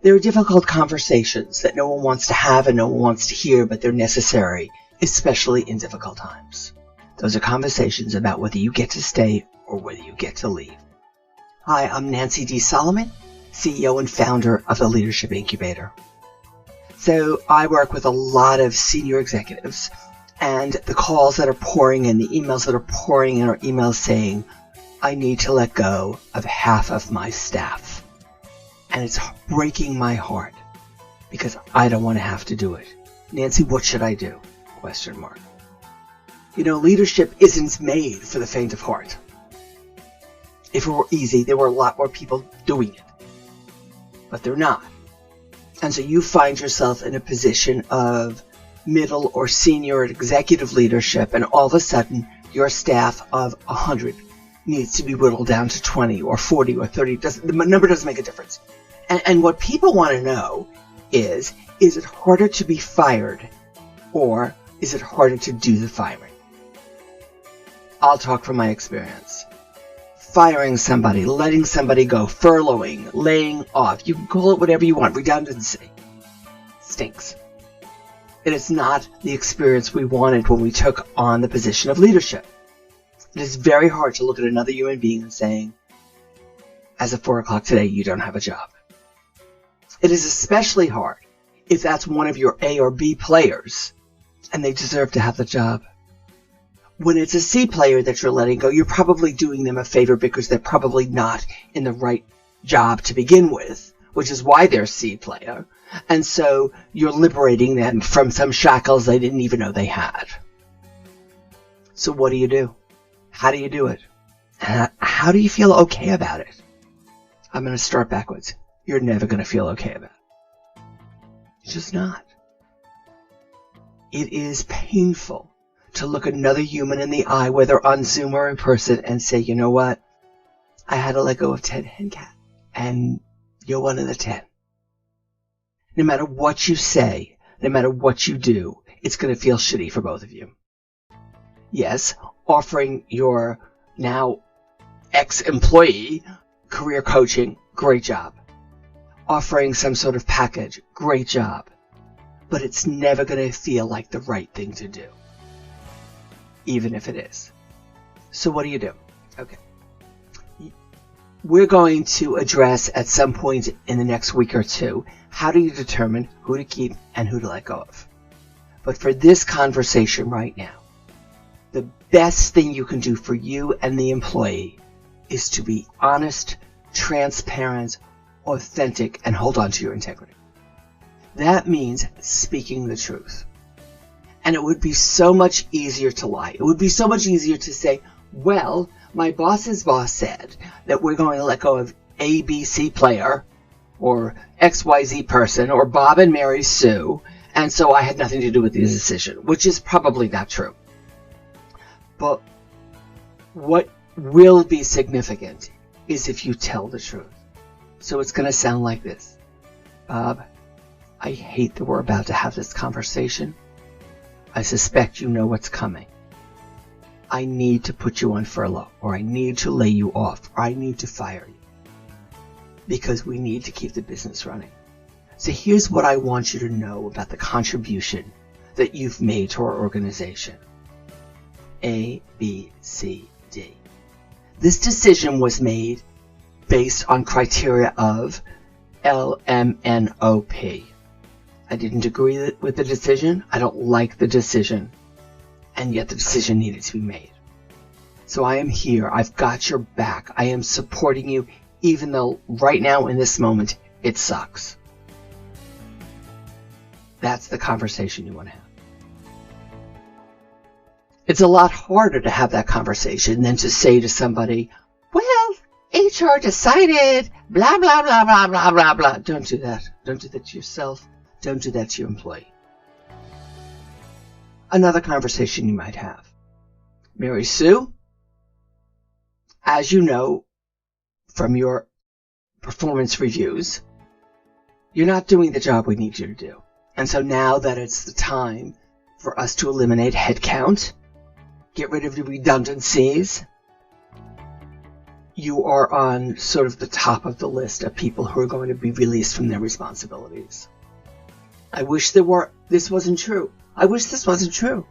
There are difficult conversations that no one wants to have and no one wants to hear, but they're necessary, especially in difficult times. Those are conversations about whether you get to stay or whether you get to leave. Hi, I'm Nancy D. Solomon, CEO and founder of the Leadership Incubator. So I work with a lot of senior executives, and the calls that are pouring in, the emails that are pouring in are emails saying, I need to let go of half of my staff. And it's breaking my heart because I don't want to have to do it. Nancy, what should I do? ? Leadership isn't made for the faint of heart. If it were easy, there were a lot more people doing it. But they're not. And so you find yourself in a position of middle or senior executive leadership, and all of a sudden, your staff of 100 needs to be whittled down to 20 or 40 or 30. The number doesn't make a difference. And what people want to know is it harder to be fired or is it harder to do the firing? I'll talk from my experience. Firing somebody, letting somebody go, furloughing, laying off, you can call it whatever you want, redundancy, stinks. It is not the experience we wanted when we took on the position of leadership. It is very hard to look at another human being and saying, as of 4 o'clock today, you don't have a job. It is especially hard if that's one of your A or B players and they deserve to have the job. When it's a C player that you're letting go, you're probably doing them a favor because they're probably not in the right job to begin with, which is why they're a C player. And so you're liberating them from some shackles they didn't even know they had. So what do you do? How do you do it? How do you feel okay about it? I'm going to start backwards. You're never going to feel okay about it. It's just not. It is painful to look another human in the eye, whether on Zoom or in person, and say, you know what? I had to let go of 10 hencat, and you're one of the 10. No matter what you say, no matter what you do, it's going to feel shitty for both of you. Yes, offering your now ex-employee career coaching, great job. Offering some sort of package, great job. But it's never going to feel like the right thing to do, even if it is. So what do you do? Okay. We're going to address at some point in the next week or two, how do you determine who to keep and who to let go of? But for this conversation right now, the best thing you can do for you and the employee is to be honest, transparent, authentic, and hold on to your integrity. That means speaking the truth. And it would be so much easier to lie. It would be so much easier to say, well, my boss's boss said that we're going to let go of ABC player or XYZ person or Bob and Mary Sue, and so I had nothing to do with the decision, which is probably not true. But what will be significant is if you tell the truth. So it's going to sound like this. Bob, I hate that we're about to have this conversation. I suspect you know what's coming. I need to put you on furlough, or I need to lay you off, or I need to fire you. Because we need to keep the business running. So here's what I want you to know about the contribution that you've made to our organization. A, B, C, D. This decision was made based on criteria of LMNOP. I didn't agree with the decision. I don't like the decision. And yet the decision needed to be made. So I am here. I've got your back. I am supporting you, even though right now in this moment, it sucks. That's the conversation you want to have. It's a lot harder to have that conversation than to say to somebody, well, HR decided, blah, blah, blah, blah, blah, blah, blah. Don't do that. Don't do that to yourself. Don't do that to your employee. Another conversation you might have. Mary Sue, as you know from your performance reviews, you're not doing the job we need you to do. And so now that it's the time for us to eliminate headcount, get rid of the redundancies, you are on sort of the top of the list of people who are going to be released from their responsibilities. I wish this wasn't true. I wish this wasn't true.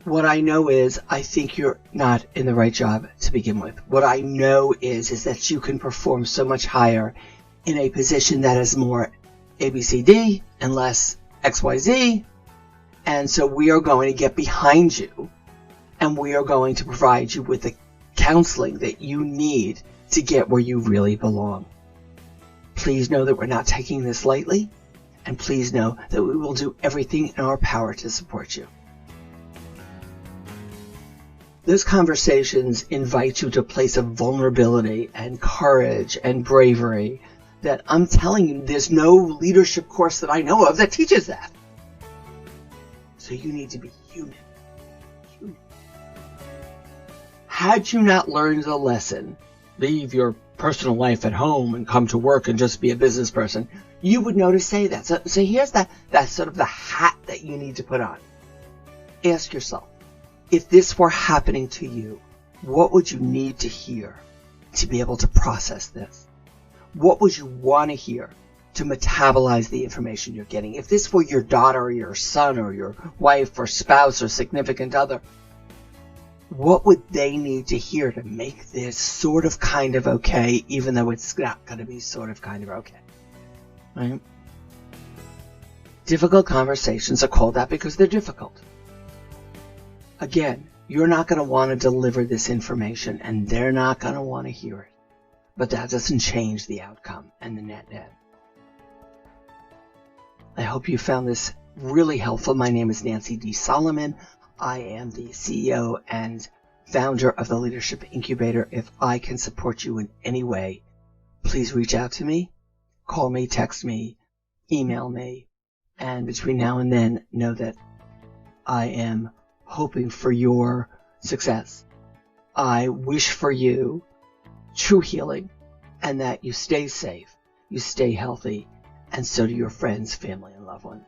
What I know is I think you're not in the right job to begin with. What I know is that you can perform so much higher in a position that is more ABCD and less XYZ. And so we are going to get behind you, and we are going to provide you with the counseling that you need to get where you really belong. Please know that we're not taking this lightly, and please know that we will do everything in our power to support you. Those conversations invite you to a place of vulnerability and courage and bravery that I'm telling you, there's no leadership course that I know of that teaches that. So you need to be human. Had you not learned the lesson, leave your personal life at home and come to work and just be a business person, you would know to say that. So here's that's sort of the hat that you need to put on. Ask yourself, if this were happening to you, what would you need to hear to be able to process this? What would you want to hear to metabolize the information you're getting? If this were your daughter or your son or your wife or spouse or significant other, what would they need to hear to make this sort of kind of okay, even though it's not going to be sort of kind of okay? Right? Difficult conversations are called that because they're difficult. Again, you're not going to want to deliver this information, and they're not going to want to hear it. But that doesn't change the outcome and the net. I hope you found this really helpful. My name is Nancy D. Solomon. I am the CEO and founder of the Leadership Incubator. If I can support you in any way, please reach out to me. Call me, text me, email me. And between now and then, know that I am hoping for your success. I wish for you true healing, and that you stay safe, you stay healthy, and so do your friends, family, and loved ones.